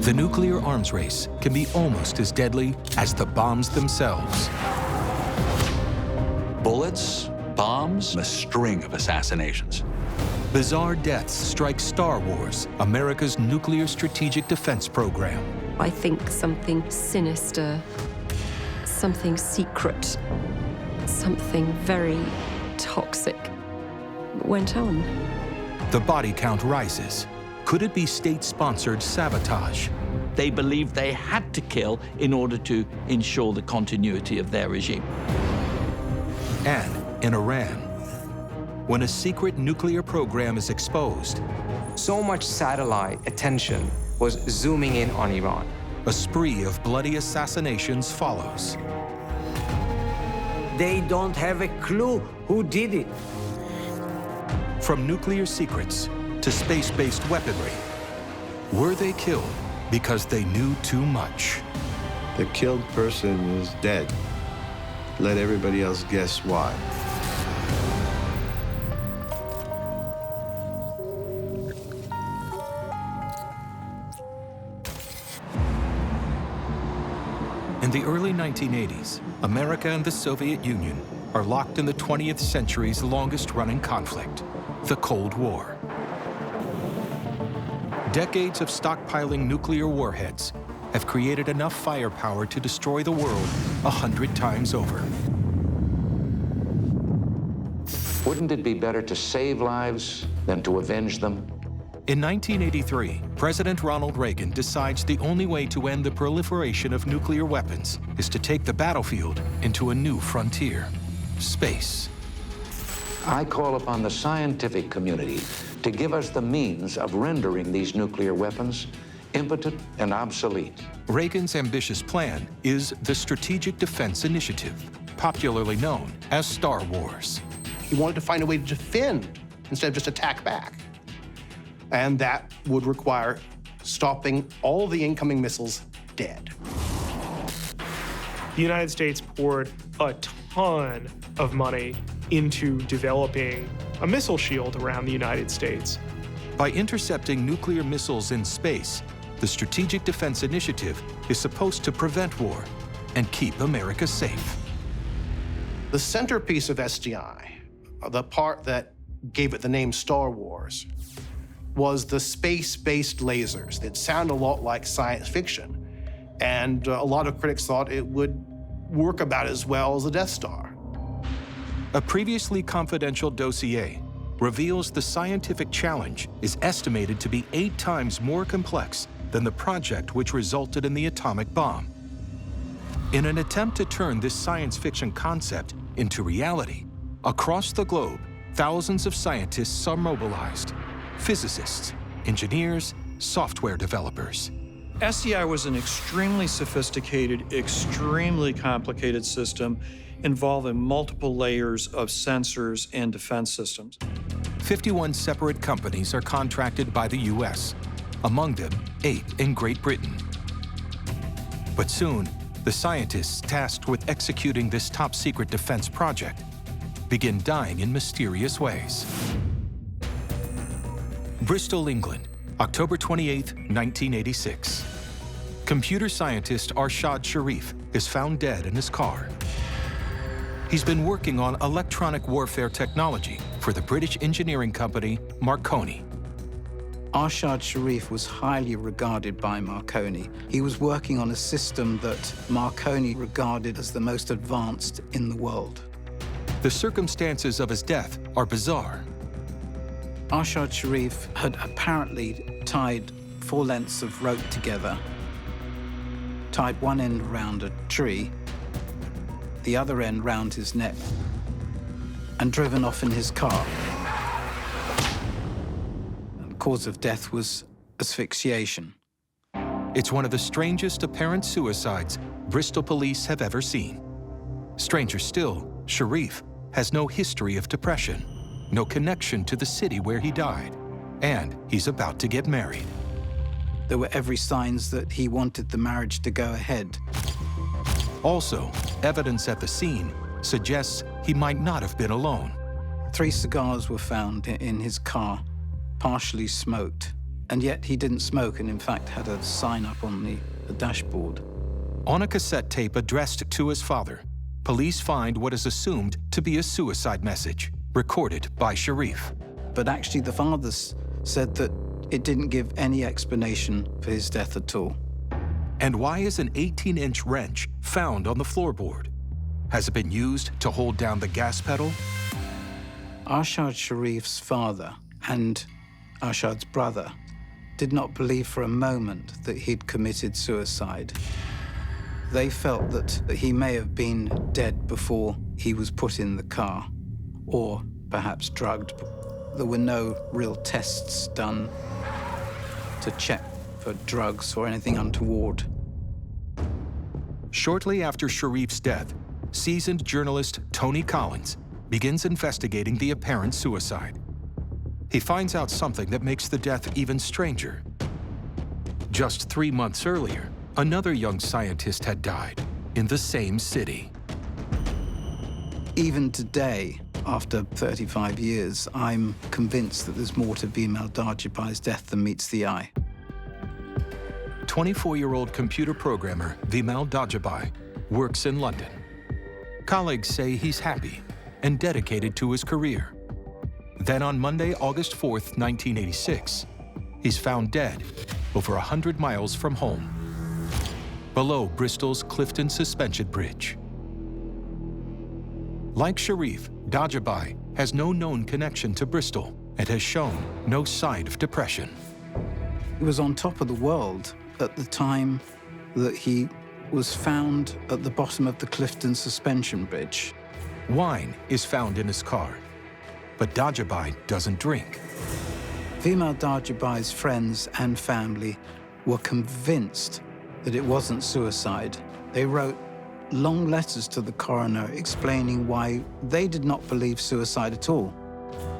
The nuclear arms race can be almost as deadly as the bombs themselves. Bullets, bombs, a string of assassinations. Bizarre deaths strike Star Wars, America's nuclear strategic defense program. I think something sinister, something secret, something very toxic went on. The body count rises. Could it be state-sponsored sabotage? They believed they had to kill in order to ensure the continuity of their regime. And in Iran, when a secret nuclear program is exposed, so much satellite attention was zooming in on Iran. a spree of bloody assassinations follows. They don't have a clue who did it. From nuclear secrets to space-based weaponry, were they killed because they knew too much? The killed person is dead. Let everybody else guess why. In the early 1980s, America and the Soviet Union are locked in the 20th century's longest-running conflict, the Cold War. Decades of stockpiling nuclear warheads have created enough firepower to destroy the world 100 times over. Wouldn't it be better to save lives than to avenge them? In 1983, President Ronald Reagan decides the only way to end the proliferation of nuclear weapons is to take the battlefield into a new frontier, space. I call upon the scientific community to give us the means of rendering these nuclear weapons impotent and obsolete. Reagan's ambitious plan is the Strategic Defense Initiative, popularly known as Star Wars. He wanted to find a way to defend instead of just attack back. And that would require stopping all the incoming missiles dead. The United States poured a ton of money into developing a missile shield around the United States. By intercepting nuclear missiles in space, the Strategic Defense Initiative is supposed to prevent war and keep America safe. The centerpiece of SDI, the part that gave it the name Star Wars, was the space-based lasers that sound a lot like science fiction. And a lot of critics thought it would work about as well as the Death Star. A previously confidential dossier reveals the scientific challenge is estimated to be 8 times more complex than the project which resulted in the atomic bomb. In an attempt to turn this science fiction concept into reality, across the globe, thousands of scientists are mobilized. Physicists, engineers, software developers. SDI was an extremely sophisticated, extremely complicated system involving multiple layers of sensors and defense systems. 51 separate companies are contracted by the US, among them 8 in Great Britain. But soon, the scientists tasked with executing this top-secret defense project begin dying in mysterious ways. Bristol, England, October 28, 1986. Computer scientist Arshad Sharif is found dead in his car. He's been working on electronic warfare technology for the British engineering company Marconi. Arshad Sharif was highly regarded by Marconi. He was working on a system that Marconi regarded as the most advanced in the world. The circumstances of his death are bizarre. Arshad Sharif had apparently tied 4 lengths of rope together, tied one end around a tree, the other end round his neck, and driven off in his car. And the cause of death was asphyxiation. It's one of the strangest apparent suicides Bristol police have ever seen. Stranger still, Sharif has no history of depression, no connection to the city where he died, and he's about to get married. There were every signs that he wanted the marriage to go ahead. Also, evidence at the scene suggests he might not have been alone. 3 cigars were found in his car, partially smoked. And yet he didn't smoke and in fact had a sign up on the dashboard. On a cassette tape addressed to his father, police find what is assumed to be a suicide message, recorded by Sharif. But actually the father said that it didn't give any explanation for his death at all. And why is an 18-inch wrench found on the floorboard? Has it been used to hold down the gas pedal? Arshad Sharif's father and Arshad's brother did not believe for a moment that he'd committed suicide. They felt that he may have been dead before he was put in the car, or perhaps drugged. There were no real tests done to check for drugs or anything untoward. Shortly after Sharif's death, seasoned journalist Tony Collins begins investigating the apparent suicide. He finds out something that makes the death even stranger. Just 3 months earlier, another young scientist had died in the same city. Even today, after 35 years, I'm convinced that there's more to Vimal Darjibai's death than meets the eye. 24-year-old computer programmer Vimal Darjibai works in London. Colleagues say he's happy and dedicated to his career. Then on Monday, August 4th, 1986, he's found dead over 100 miles from home, below Bristol's Clifton Suspension Bridge. Like Sharif, Darjibai has no known connection to Bristol and has shown no sign of depression. He was on top of the world at the time that he was found at the bottom of the Clifton Suspension Bridge. Wine is found in his car, but Darjibai doesn't drink. Vimal Darjibai's friends and family were convinced that it wasn't suicide. They wrote long letters to the coroner explaining why they did not believe suicide at all.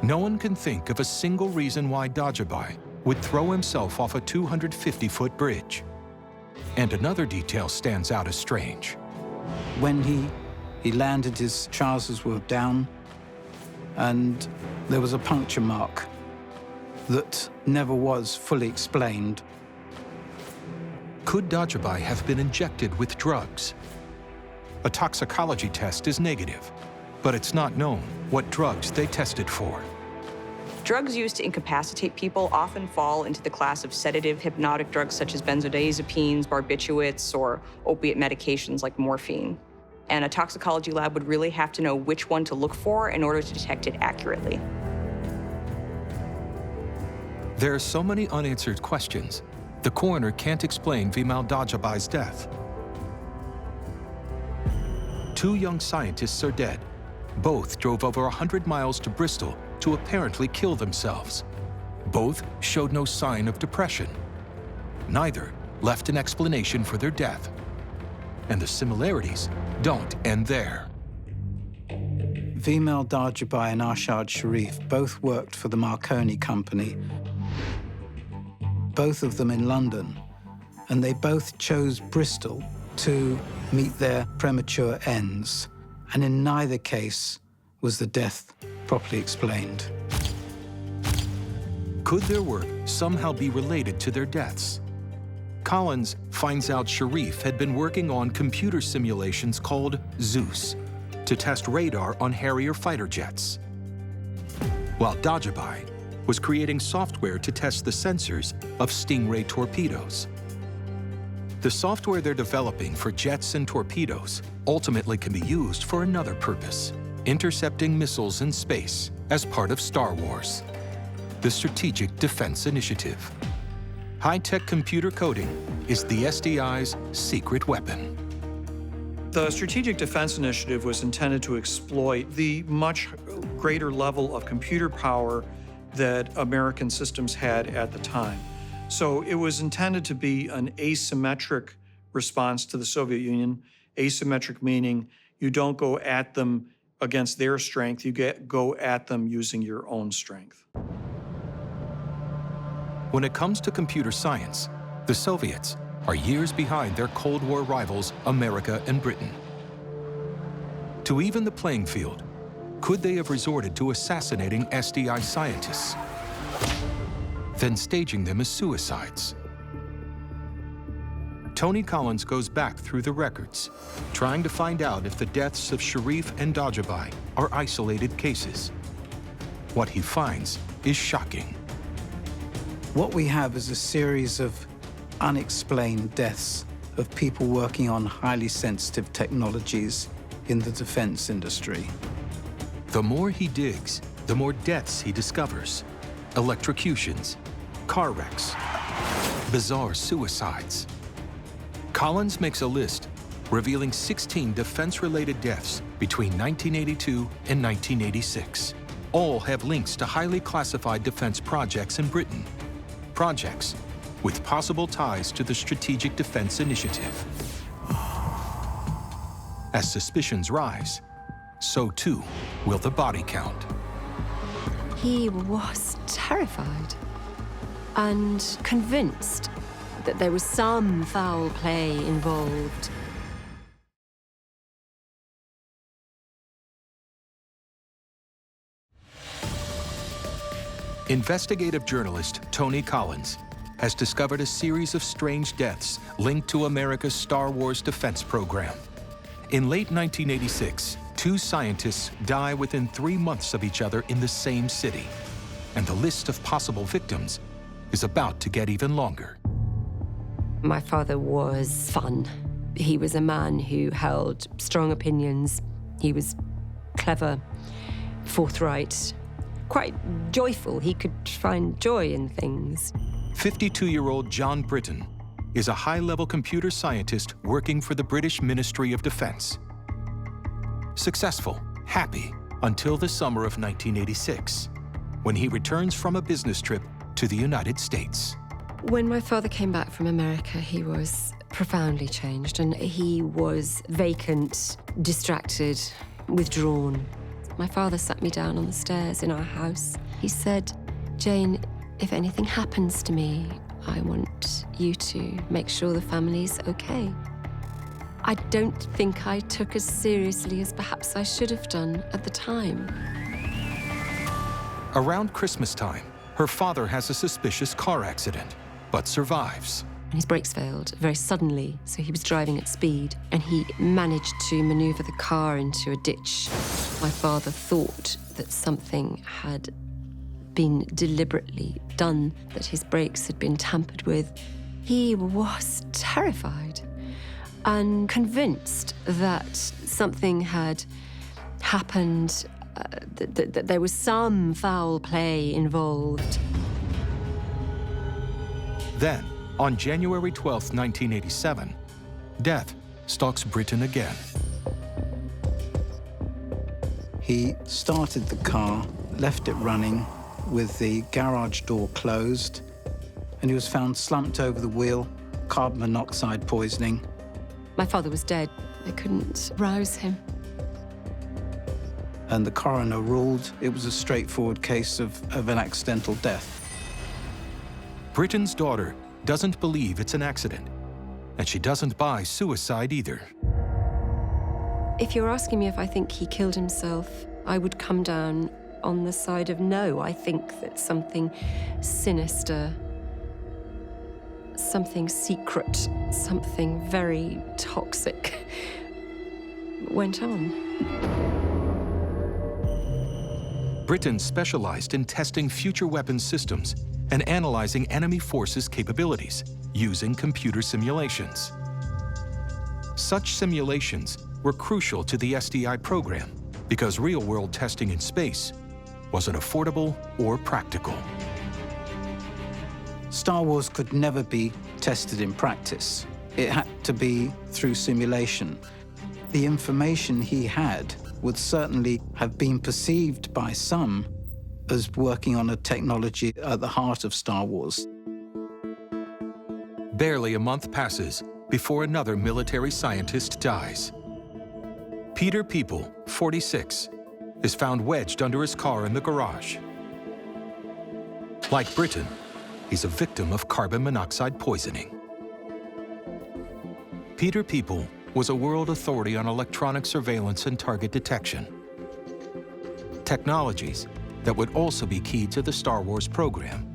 No one can think of a single reason why Darjibai would throw himself off a 250-foot bridge. And another detail stands out as strange. When he landed, his trousers were down, and there was a puncture mark that never was fully explained. Could Darjibai have been injected with drugs? A toxicology test is negative, but it's not known what drugs they tested for. Drugs used to incapacitate people often fall into the class of sedative hypnotic drugs such as benzodiazepines, barbiturates, or opiate medications like morphine. And a toxicology lab would really have to know which one to look for in order to detect it accurately. There are so many unanswered questions, the coroner can't explain Vimal Darjibai's death. 2 young scientists are dead. Both drove over 100 miles to Bristol to apparently kill themselves. Both showed no sign of depression. Neither left an explanation for their death. And the similarities don't end there. Vimal Darjibai and Arshad Sharif both worked for the Marconi Company, both of them in London, and they both chose Bristol to meet their premature ends. And in neither case was the death properly explained. Could their work somehow be related to their deaths? Collins finds out Sharif had been working on computer simulations called Zeus to test radar on Harrier fighter jets, while Darjibai was creating software to test the sensors of Stingray torpedoes. The software they're developing for jets and torpedoes ultimately can be used for another purpose, intercepting missiles in space as part of Star Wars, the Strategic Defense Initiative. High-tech computer coding is the SDI's secret weapon. The Strategic Defense Initiative was intended to exploit the much greater level of computer power that American systems had at the time. So it was intended to be an asymmetric response to the Soviet Union. Asymmetric meaning you don't go at them against their strength, you go at them using your own strength. When it comes to computer science, the Soviets are years behind their Cold War rivals, America and Britain. To even the playing field, could they have resorted to assassinating SDI scientists? then staging them as suicides. Tony Collins goes back through the records, trying to find out if the deaths of Sharif and Dajabai are isolated cases. What he finds is shocking. What we have is a series of unexplained deaths of people working on highly sensitive technologies in the defense industry. The more he digs, the more deaths he discovers. Electrocutions, car wrecks, bizarre suicides. Collins makes a list revealing 16 defense-related deaths between 1982 and 1986. All have links to highly classified defense projects in Britain. Projects with possible ties to the Strategic Defense Initiative. As suspicions rise, so too will the body count. He was terrified and convinced that there was some foul play involved. Investigative journalist Tony Collins has discovered a series of strange deaths linked to America's Star Wars defense program. In late 1986, 2 scientists die within 3 months of each other in the same city, and the list of possible victims is about to get even longer. My father was fun. He was a man who held strong opinions. He was clever, forthright, quite joyful. He could find joy in things. 52-year-old John Britton is a high-level computer scientist working for the British Ministry of Defense. Successful, happy, until the summer of 1986, when he returns from a business trip to the United States. When my father came back from America, he was profoundly changed, and he was vacant, distracted, withdrawn. My father sat me down on the stairs in our house. He said, "Jane, if anything happens to me, I want you to make sure the family's okay." I don't think I took as seriously as perhaps I should have done at the time. Around Christmas time, her father has a suspicious car accident, but survives. His brakes failed very suddenly, so he was driving at speed, and he managed to maneuver the car into a ditch. My father thought that something had been deliberately done, that his brakes had been tampered with. He was terrified and convinced that something had happened, that there was some foul play involved. Then, on January 12, 1987, death stalks Britton again. He started the car, left it running with the garage door closed, and he was found slumped over the wheel, carbon monoxide poisoning. My father was dead. I couldn't rouse him. And the coroner ruled it was a straightforward case of an accidental death. Britton's daughter doesn't believe it's an accident, and she doesn't buy suicide either. If you're asking me if I think he killed himself, I would come down on the side of no. I think that something sinister, something secret, something very toxic went on. Britton specialized in testing future weapons systems and analyzing enemy forces' capabilities using computer simulations. Such simulations were crucial to the SDI program because real-world testing in space wasn't affordable or practical. Star Wars could never be tested in practice. It had to be through simulation. The information he had would certainly have been perceived by some as working on a technology at the heart of Star Wars. Barely a month passes before another military scientist dies. Peter People, 46, is found wedged under his car in the garage. Like Britton, he's a victim of carbon monoxide poisoning. Peter People was a world authority on electronic surveillance and target detection. Technologies that would also be key to the Star Wars program.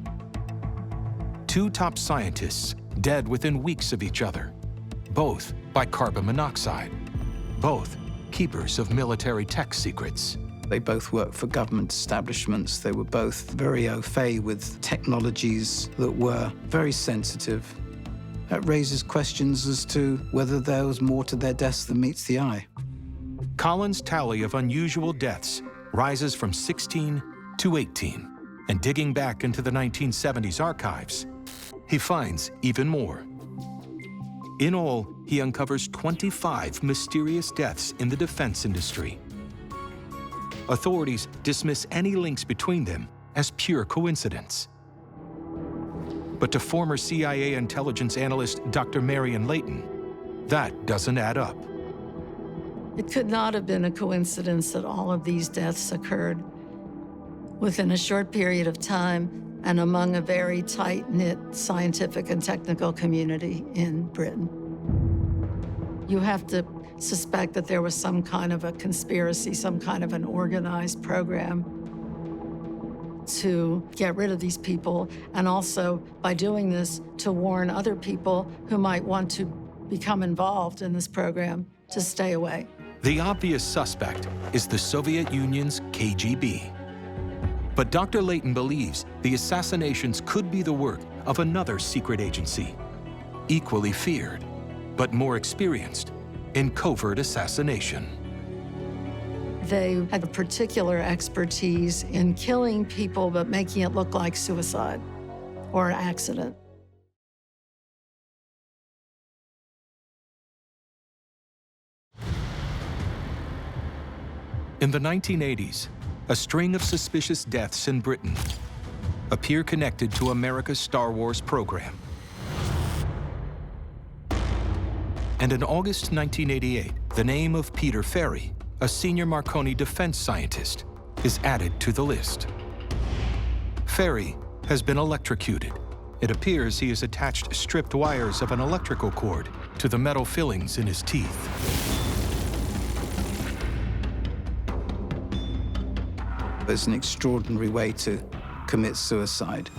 2 top scientists dead within weeks of each other, both by carbon monoxide, both keepers of military tech secrets. They both worked for government establishments. They were both very au fait with technologies that were very sensitive. That raises questions as to whether there was more to their deaths than meets the eye. Collins' tally of unusual deaths rises from 16 to 18, and digging back into the 1970s archives, he finds even more. In all, he uncovers 25 mysterious deaths in the defense industry. Authorities dismiss any links between them as pure coincidence. But to former CIA intelligence analyst Dr. Marion Layton, that doesn't add up. It could not have been a coincidence that all of these deaths occurred within a short period of time and among a very tight-knit scientific and technical community in Britain. You have to suspect that there was some kind of a conspiracy, some kind of an organized program to get rid of these people, and also, by doing this, to warn other people who might want to become involved in this program to stay away. The obvious suspect is the Soviet Union's KGB. But Dr. Layton believes the assassinations could be the work of another secret agency, equally feared, but more experienced in covert assassination. They had a particular expertise in killing people but making it look like suicide or an accident. In the 1980s, a string of suspicious deaths in Britain appear connected to America's Star Wars program. And in August 1988, the name of Peter Ferry, a senior Marconi defense scientist, is added to the list. Ferry has been electrocuted. It appears he has attached stripped wires of an electrical cord to the metal fillings in his teeth. It's an extraordinary way to commit suicide.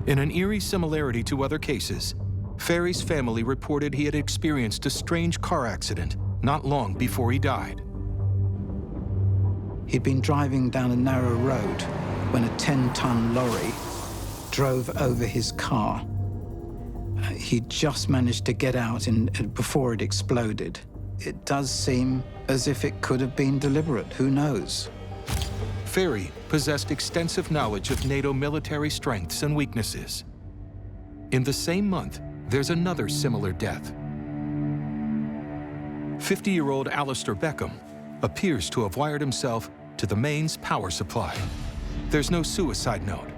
In an eerie similarity to other cases, Ferry's family reported he had experienced a strange car accident not long before he died. He'd been driving down a narrow road when a 10-ton lorry drove over his car. He just managed to get out before it exploded. It does seem as if it could have been deliberate. Who knows? Ferry possessed extensive knowledge of NATO military strengths and weaknesses. In the same month, there's another similar death. 50-year-old Alistair Beckham appears to have wired himself to the mains power supply. There's no suicide note.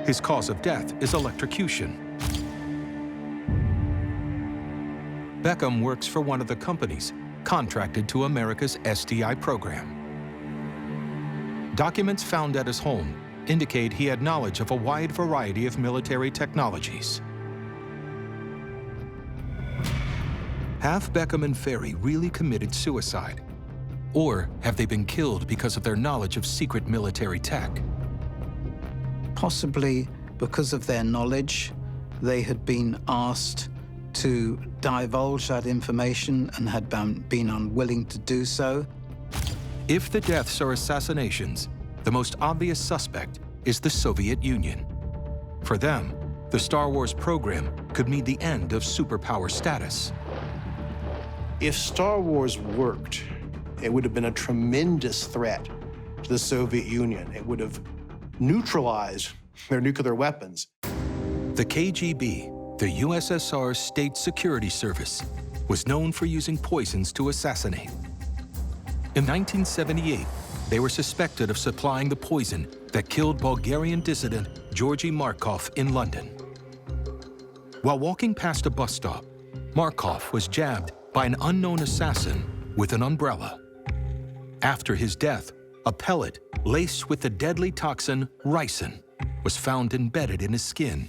His cause of death is electrocution. Beckham works for one of the companies contracted to America's SDI program. Documents found at his home indicate he had knowledge of a wide variety of military technologies. Have Beckham and Ferry really committed suicide? Or have they been killed because of their knowledge of secret military tech? Possibly because of their knowledge, they had been asked to divulge that information and had been unwilling to do so. If the deaths are assassinations, the most obvious suspect is the Soviet Union. For them, the Star Wars program could mean the end of superpower status. If Star Wars worked, it would have been a tremendous threat to the Soviet Union. It would have neutralized their nuclear weapons. The KGB, the USSR's state security service, was known for using poisons to assassinate. In 1978, they were suspected of supplying the poison that killed Bulgarian dissident Georgy Markov in London. While walking past a bus stop, Markov was jabbed by an unknown assassin with an umbrella. After his death, a pellet laced with the deadly toxin ricin was found embedded in his skin.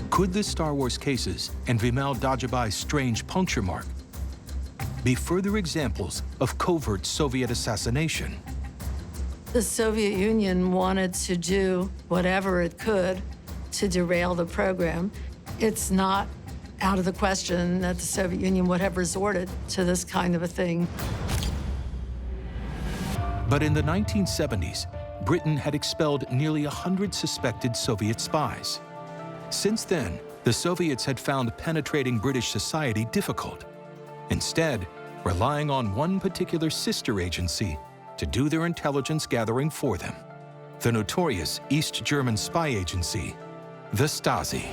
Could the Star Wars cases and Vimal Dajabai's strange puncture mark be further examples of covert Soviet assassination? The Soviet Union wanted to do whatever it could to derail the program. It's not out of the question that the Soviet Union would have resorted to this kind of a thing. But in the 1970s, Britain had expelled nearly 100 suspected Soviet spies. Since then, the Soviets had found penetrating British society difficult, instead relying on one particular sister agency to do their intelligence gathering for them, the notorious East German spy agency, the Stasi.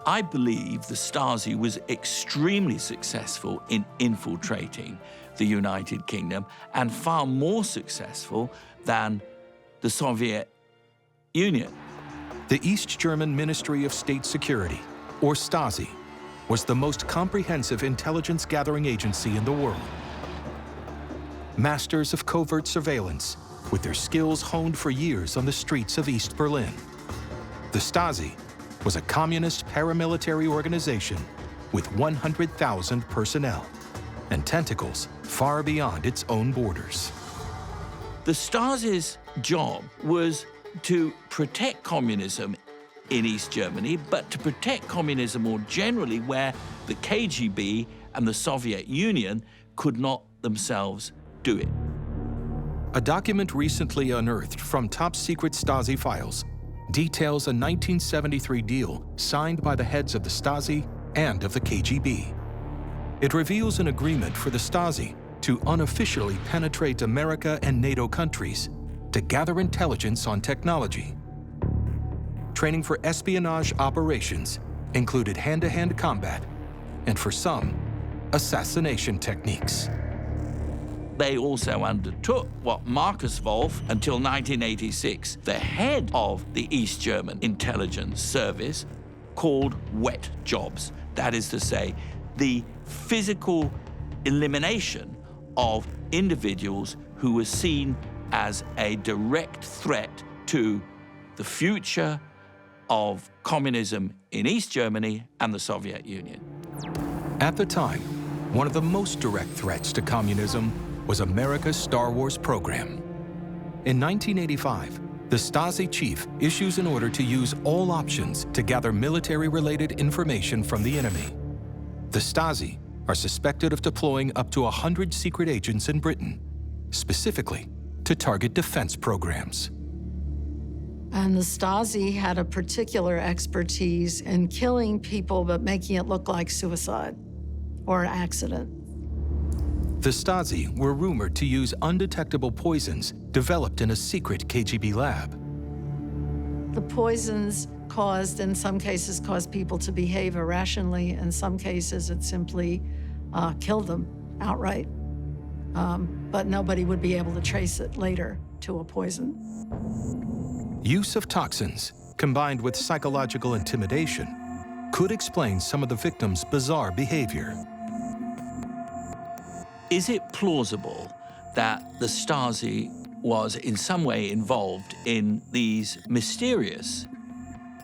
I believe the Stasi was extremely successful in infiltrating the United Kingdom and far more successful than the Soviet Union. The East German Ministry of State Security, or Stasi, was the most comprehensive intelligence gathering agency in the world. Masters of covert surveillance, with their skills honed for years on the streets of East Berlin. The Stasi was a communist paramilitary organization with 100,000 personnel and tentacles far beyond its own borders. The Stasi's job was to protect communism in East Germany, but to protect communism more generally where the KGB and the Soviet Union could not themselves do it. A document recently unearthed from top-secret Stasi files details a 1973 deal signed by the heads of the Stasi and of the KGB. It reveals an agreement for the Stasi to unofficially penetrate America and NATO countries to gather intelligence on technology. Training for espionage operations included hand-to-hand combat, and for some, assassination techniques. They also undertook what Marcus Wolf, until 1986, the head of the East German intelligence service, called wet jobs. That is to say, the physical elimination of individuals who were seen as a direct threat to the future of communism in East Germany and the Soviet Union. At the time, one of the most direct threats to communism was America's Star Wars program. In 1985, the Stasi chief issues an order to use all options to gather military-related information from the enemy. The Stasi are suspected of deploying up to 100 secret agents in Britain, specifically to target defense programs. And the Stasi had a particular expertise in killing people but making it look like suicide or an accident. The Stasi were rumored to use undetectable poisons developed in a secret KGB lab. The poisons in some cases, caused people to behave irrationally. In some cases, it simply killed them outright. But nobody would be able to trace it later to a poison. Use of toxins, combined with psychological intimidation, could explain some of the victims' bizarre behavior. Is it plausible that the Stasi was in some way involved in these mysterious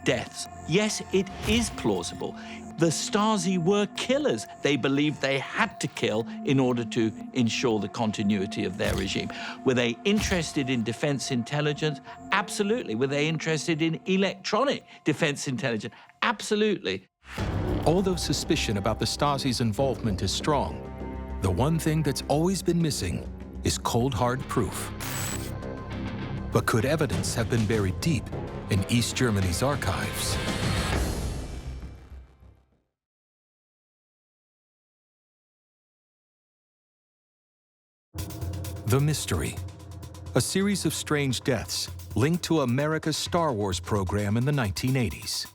deaths? Yes, it is plausible. The Stasi were killers. They believed they had to kill in order to ensure the continuity of their regime. Were they interested in defense intelligence? Absolutely. Were they interested in electronic defense intelligence? Absolutely. Although suspicion about the Stasi's involvement is strong, the one thing that's always been missing is cold, hard proof. But could evidence have been buried deep in East Germany's archives? The Mystery, a series of strange deaths linked to America's Star Wars program in the 1980s.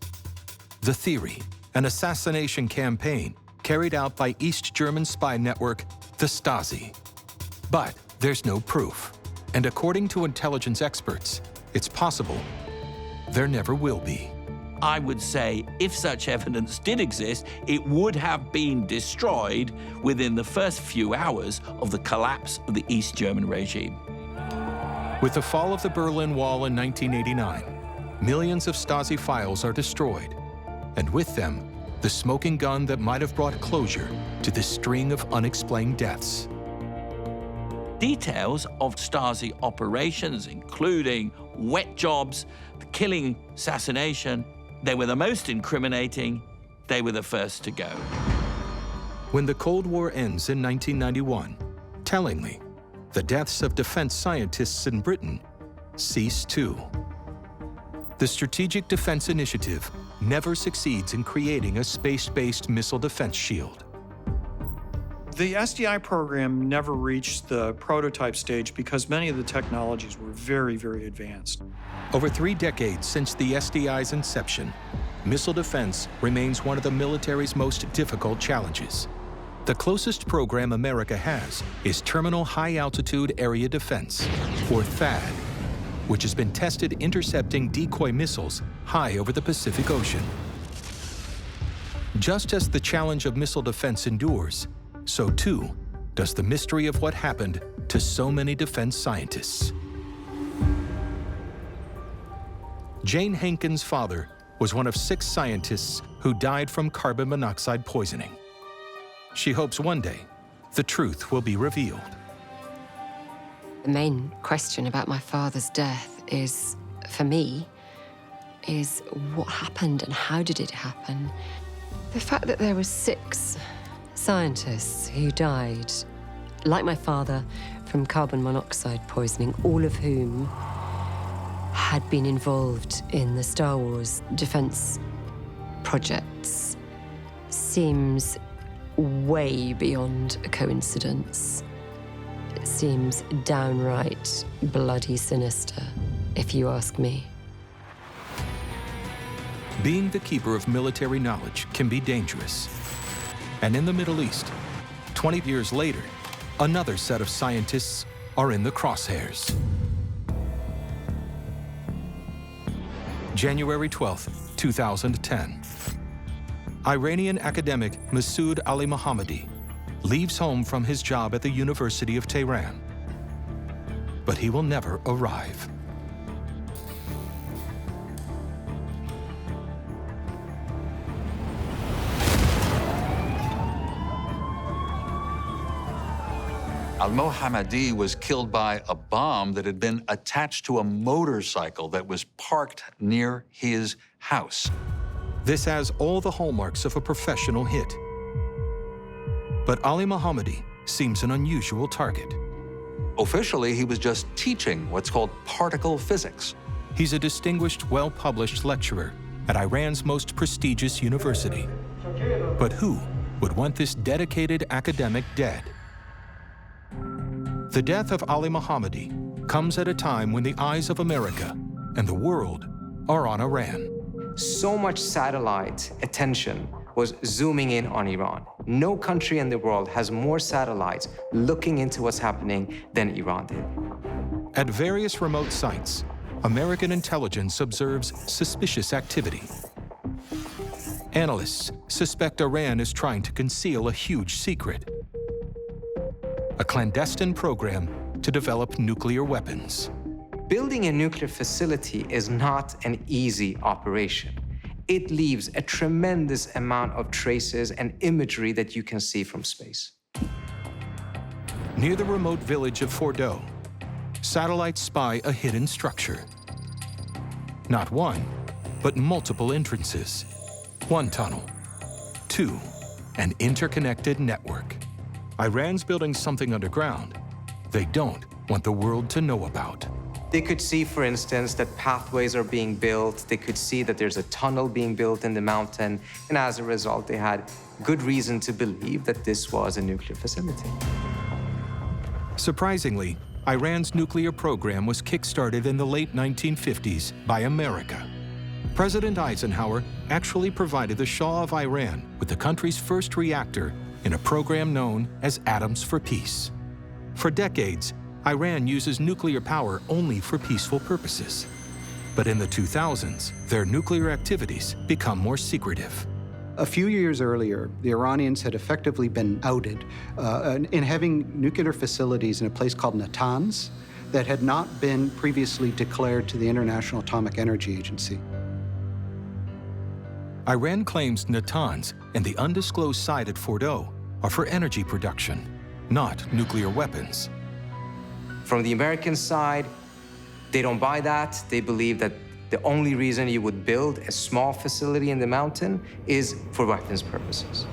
The Theory, an assassination campaign carried out by East German spy network, the Stasi. But there's no proof, and according to intelligence experts, it's possible there never will be. I would say if such evidence did exist, it would have been destroyed within the first few hours of the collapse of the East German regime. With the fall of the Berlin Wall in 1989, millions of Stasi files are destroyed, and with them, the smoking gun that might have brought closure to this string of unexplained deaths. Details of Stasi operations, including wet jobs, the killing, assassination, they were the most incriminating. They were the first to go. When the Cold War ends in 1991, tellingly, the deaths of defense scientists in Britain cease too. The Strategic Defense Initiative never succeeds in creating a space-based missile defense shield. The SDI program never reached the prototype stage because many of the technologies were very, very advanced. Over 3 decades since the SDI's inception, missile defense remains one of the military's most difficult challenges. The closest program America has is Terminal High Altitude Area Defense, or THAAD, which has been tested intercepting decoy missiles high over the Pacific Ocean. Just as the challenge of missile defense endures, so too does the mystery of what happened to so many defense scientists. Jane Hankins' father was one of 6 scientists who died from carbon monoxide poisoning. She hopes one day the truth will be revealed. The main question about my father's death is, for me, is what happened and how did it happen? The fact that there were 6 scientists who died, like my father, from carbon monoxide poisoning, all of whom had been involved in the Star Wars defense projects, seems way beyond a coincidence. It seems downright bloody sinister, if you ask me. Being the keeper of military knowledge can be dangerous. And in the Middle East, 20 years later, another set of scientists are in the crosshairs. January 12, 2010. Iranian academic Masoud Ali Mohammadi leaves home from his job at the University of Tehran. But he will never arrive. Al-Mohammadi was killed by a bomb that had been attached to a motorcycle that was parked near his house. This has all the hallmarks of a professional hit. But Ali Mohammadi seems an unusual target. Officially, he was just teaching what's called particle physics. He's a distinguished, well-published lecturer at Iran's most prestigious university. But who would want this dedicated academic dead? The death of Ali Mohammadi comes at a time when the eyes of America and the world are on Iran. So much satellite attention was zooming in on Iran. No country in the world has more satellites looking into what's happening than Iran did. At various remote sites, American intelligence observes suspicious activity. Analysts suspect Iran is trying to conceal a huge secret: a clandestine program to develop nuclear weapons. Building a nuclear facility is not an easy operation. It leaves a tremendous amount of traces and imagery that you can see from space. Near the remote village of Fordow, satellites spy a hidden structure. Not one, but multiple entrances. 1 tunnel, 2, an interconnected network. Iran's building something underground they don't want the world to know about. They could see, for instance, that pathways are being built. They could see that there's a tunnel being built in the mountain. And as a result, they had good reason to believe that this was a nuclear facility. Surprisingly, Iran's nuclear program was kick-started in the late 1950s by America. President Eisenhower actually provided the Shah of Iran with the country's first reactor in a program known as Atoms for Peace. For decades, Iran uses nuclear power only for peaceful purposes. But in the 2000s, their nuclear activities become more secretive. A few years earlier, the Iranians had effectively been outed in having nuclear facilities in a place called Natanz that had not been previously declared to the International Atomic Energy Agency. Iran claims Natanz and the undisclosed site at Fordow are for energy production, not nuclear weapons. From the American side, they don't buy that. They believe that the only reason you would build a small facility in the mountain is for weapons purposes.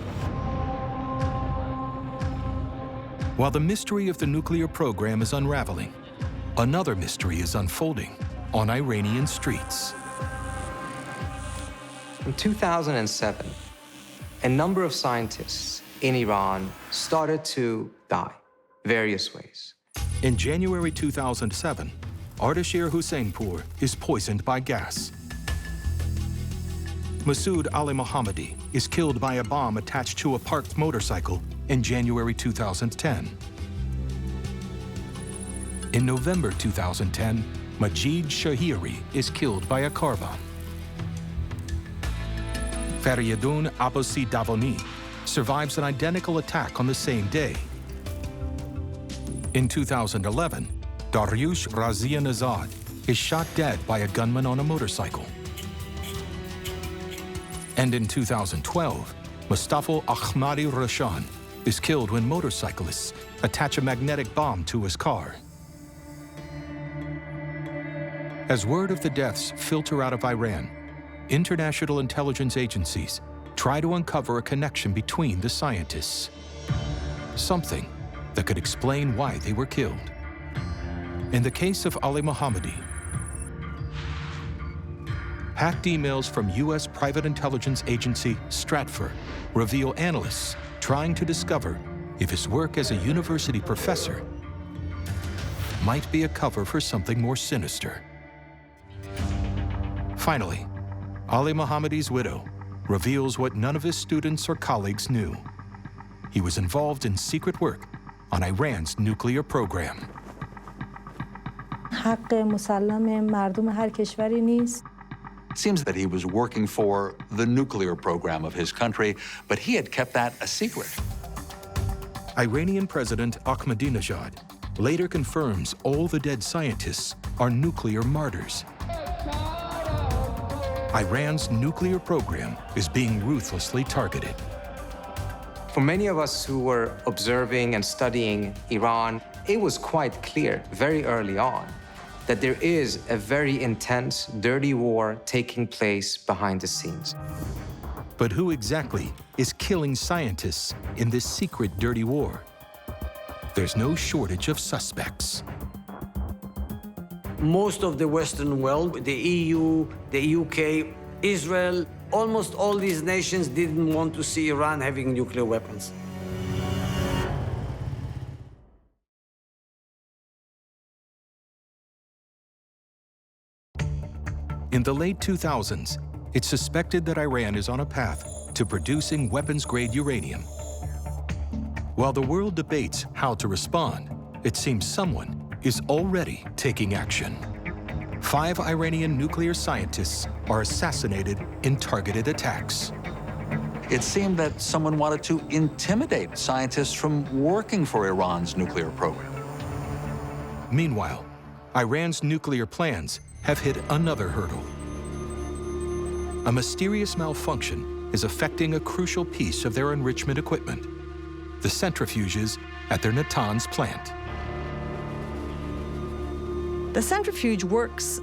While the mystery of the nuclear program is unraveling, another mystery is unfolding on Iranian streets. In 2007, a number of scientists in Iran started to die various ways. In January 2007, Ardashir Husseinpour is poisoned by gas. Masoud Ali Mohammadi is killed by a bomb attached to a parked motorcycle in January 2010. In November 2010, Majid Shahiri is killed by a car bomb. Faryadun Abbasi Davoni survives an identical attack on the same day. In 2011, Dariush Razia Nazad is shot dead by a gunman on a motorcycle. And in 2012, Mustafa Ahmadi Rashan is killed when motorcyclists attach a magnetic bomb to his car. As word of the deaths filter out of Iran, international intelligence agencies try to uncover a connection between the scientists. Something that could explain why they were killed. In the case of Ali Mohammadi, hacked emails from U.S. private intelligence agency Stratfor reveal analysts trying to discover if his work as a university professor might be a cover for something more sinister. Finally, Ali Mohammadi's widow reveals what none of his students or colleagues knew. He was involved in secret work on Iran's nuclear program. It seems that he was working for the nuclear program of his country, but he had kept that a secret. Iranian President Ahmadinejad later confirms all the dead scientists are nuclear martyrs. Iran's nuclear program is being ruthlessly targeted. For many of us who were observing and studying Iran, it was quite clear very early on that there is a very intense, dirty war taking place behind the scenes. But who exactly is killing scientists in this secret dirty war? There's no shortage of suspects. Most of the Western world, the EU, the UK, Israel, almost all these nations didn't want to see Iran having nuclear weapons. In the late 2000s, it's suspected that Iran is on a path to producing weapons-grade uranium. While the world debates how to respond, it seems someone is already taking action. 5 Iranian nuclear scientists are assassinated in targeted attacks. It seemed that someone wanted to intimidate scientists from working for Iran's nuclear program. Meanwhile, Iran's nuclear plans have hit another hurdle. A mysterious malfunction is affecting a crucial piece of their enrichment equipment, the centrifuges at their Natanz plant. The centrifuge works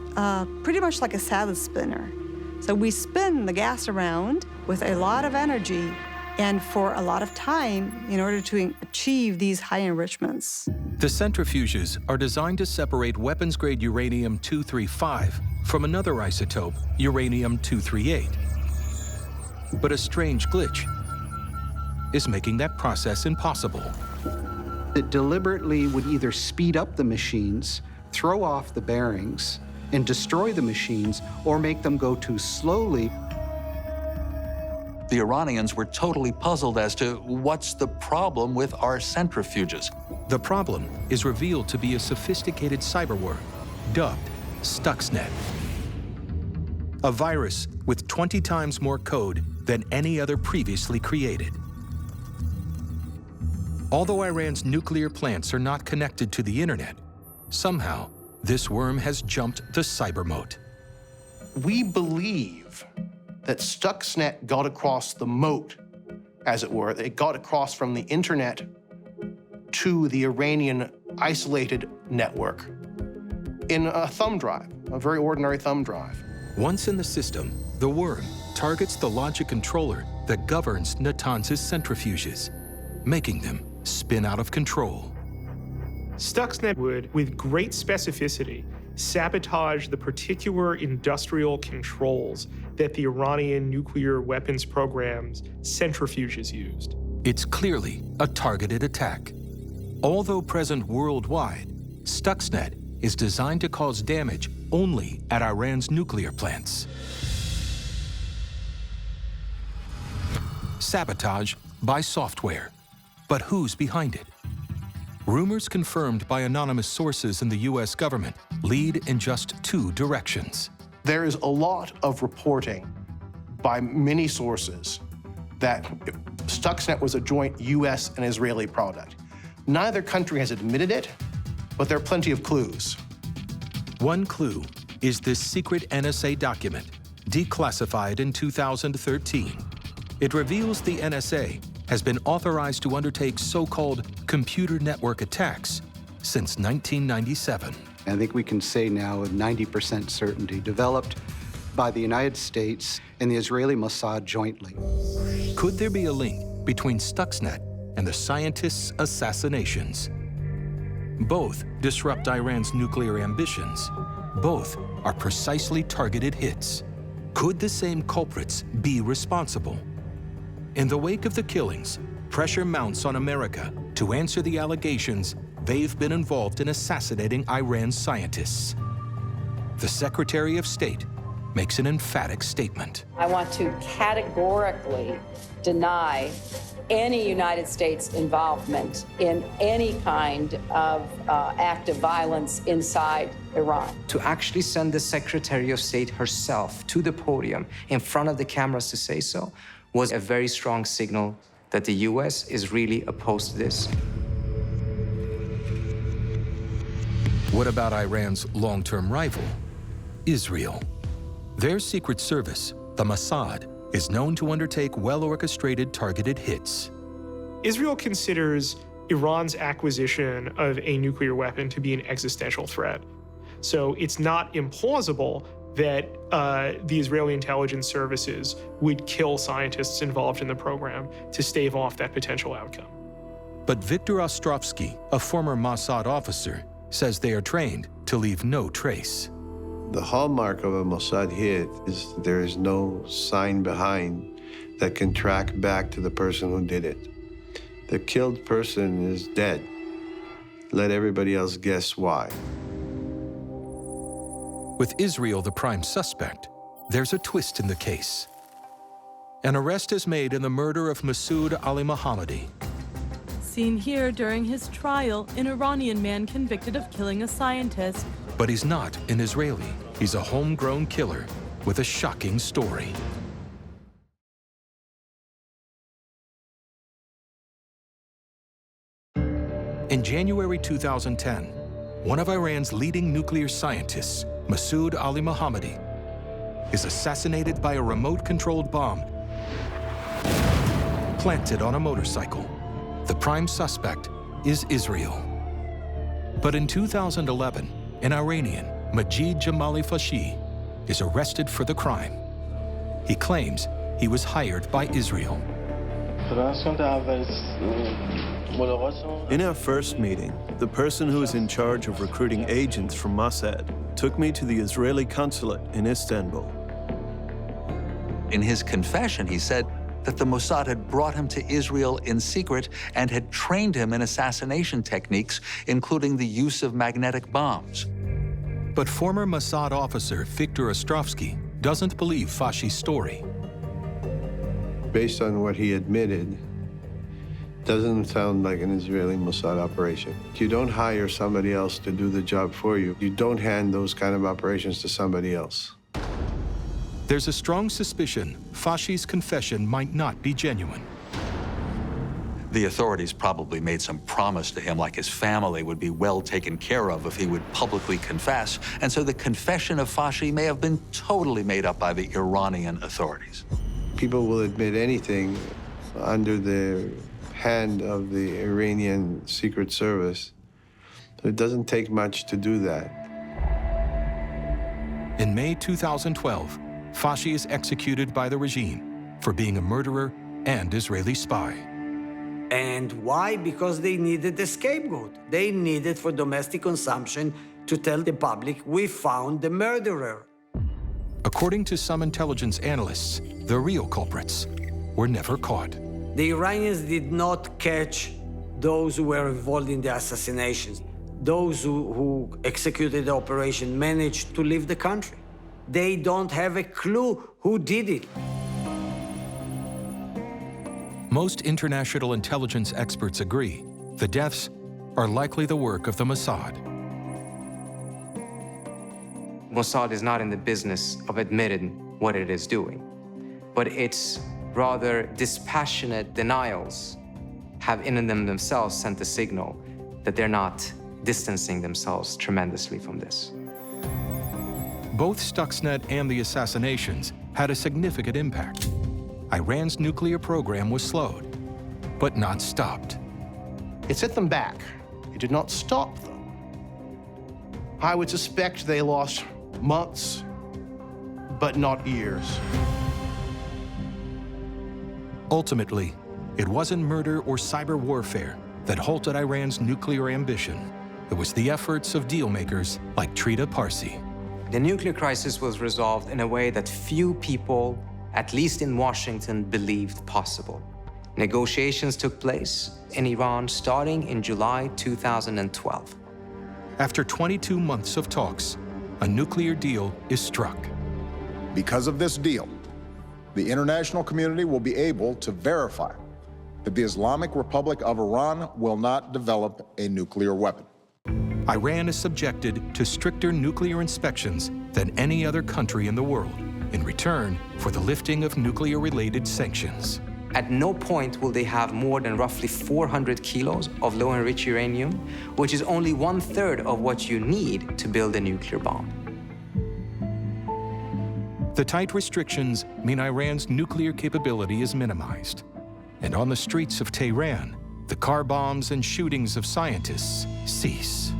pretty much like a salad spinner. So we spin the gas around with a lot of energy and for a lot of time in order to achieve these high enrichments. The centrifuges are designed to separate weapons-grade uranium-235 from another isotope, uranium-238. But a strange glitch is making that process impossible. It deliberately would either speed up the machines, throw off the bearings, and destroy the machines, or make them go too slowly. The Iranians were totally puzzled as to what's the problem with our centrifuges. The problem is revealed to be a sophisticated cyberwar dubbed Stuxnet, a virus with 20 times more code than any other previously created. Although Iran's nuclear plants are not connected to the internet, somehow this worm has jumped the cyber moat. We believe that Stuxnet got across the moat, as it were. It got across from the internet to the Iranian isolated network in a thumb drive, a very ordinary thumb drive. Once in the system, the worm targets the logic controller that governs Natanz's centrifuges, making them spin out of control. Stuxnet would, with great specificity, sabotage the particular industrial controls that the Iranian nuclear weapons program's centrifuges used. It's clearly a targeted attack. Although present worldwide, Stuxnet is designed to cause damage only at Iran's nuclear plants. Sabotage by software. But who's behind it? Rumors confirmed by anonymous sources in the US government lead in just two directions. There is a lot of reporting by many sources that Stuxnet was a joint US and Israeli product. Neither country has admitted it, but there are plenty of clues. One clue is this secret NSA document, declassified in 2013. It reveals the NSA has been authorized to undertake so-called computer network attacks since 1997. I think we can say now with 90% certainty, developed by the United States and the Israeli Mossad jointly. Could there be a link between Stuxnet and the scientists' assassinations? Both disrupt Iran's nuclear ambitions. Both are precisely targeted hits. Could the same culprits be responsible? In the wake of the killings, pressure mounts on America to answer the allegations they've been involved in assassinating Iran's scientists. The Secretary of State makes an emphatic statement. I want to categorically deny any United States involvement in any kind of act of violence inside Iran. To actually send the Secretary of State herself to the podium in front of the cameras to say so was a very strong signal that the US is really opposed to this. What about Iran's long-term rival, Israel? Their secret service, the Mossad, is known to undertake well-orchestrated targeted hits. Israel considers Iran's acquisition of a nuclear weapon to be an existential threat. So it's not implausible that the Israeli intelligence services would kill scientists involved in the program to stave off that potential outcome. But Viktor Ostrovsky, a former Mossad officer, says they are trained to leave no trace. The hallmark of a Mossad hit is there is no sign behind that can track back to the person who did it. The killed person is dead. Let everybody else guess why. With Israel the prime suspect, there's a twist in the case. An arrest is made in the murder of Masoud Ali Mohammadi. Seen here during his trial, an Iranian man convicted of killing a scientist. But he's not an Israeli. He's a homegrown killer with a shocking story. In January 2010, one of Iran's leading nuclear scientists, Masoud Ali Mohammadi, is assassinated by a remote-controlled bomb planted on a motorcycle. The prime suspect is Israel. But in 2011, an Iranian, Majid Jamali Fashi, is arrested for the crime. He claims he was hired by Israel. In our first meeting, the person who was in charge of recruiting agents from Mossad took me to the Israeli consulate in Istanbul. In his confession, he said that the Mossad had brought him to Israel in secret and had trained him in assassination techniques, including the use of magnetic bombs. But former Mossad officer Viktor Ostrovsky doesn't believe Fashi's story. Based on what he admitted, doesn't sound like an Israeli Mossad operation. You don't hire somebody else to do the job for you. You don't hand those kind of operations to somebody else. There's a strong suspicion Fashi's confession might not be genuine. The authorities probably made some promise to him, like his family would be well taken care of if he would publicly confess. And so the confession of Fashi may have been totally made up by the Iranian authorities. People will admit anything under the hand of the Iranian Secret Service So it doesn't take much to do that. In May 2012, Fasci is executed by the regime for being a murderer and Israeli spy. And why? Because they needed a scapegoat. They needed for domestic consumption to tell the public, we found the murderer. According to some intelligence analysts, the real culprits were never caught. The Iranians did not catch those who were involved in the assassinations. Those who executed the operation managed to leave the country. They don't have a clue who did it. Most international intelligence experts agree the deaths are likely the work of the Mossad. Mossad is not in the business of admitting what it is doing, but its rather dispassionate denials have in themselves sent a signal that they're not distancing themselves tremendously from this. Both Stuxnet and the assassinations had a significant impact. Iran's nuclear program was slowed, but not stopped. It set them back. It did not stop them. I would suspect they lost months, but not years. Ultimately, it wasn't murder or cyber warfare that halted Iran's nuclear ambition. It was the efforts of dealmakers like Trita Parsi. The nuclear crisis was resolved in a way that few people, at least in Washington, believed possible. Negotiations took place in Iran starting in July 2012. After 22 months of talks, a nuclear deal is struck. Because of this deal, the international community will be able to verify that the Islamic Republic of Iran will not develop a nuclear weapon. Iran is subjected to stricter nuclear inspections than any other country in the world, in return for the lifting of nuclear-related sanctions. At no point will they have more than roughly 400 kilos of low-enriched uranium, which is only 1/3 of what you need to build a nuclear bomb. The tight restrictions mean Iran's nuclear capability is minimized. And on the streets of Tehran, the car bombs and shootings of scientists cease.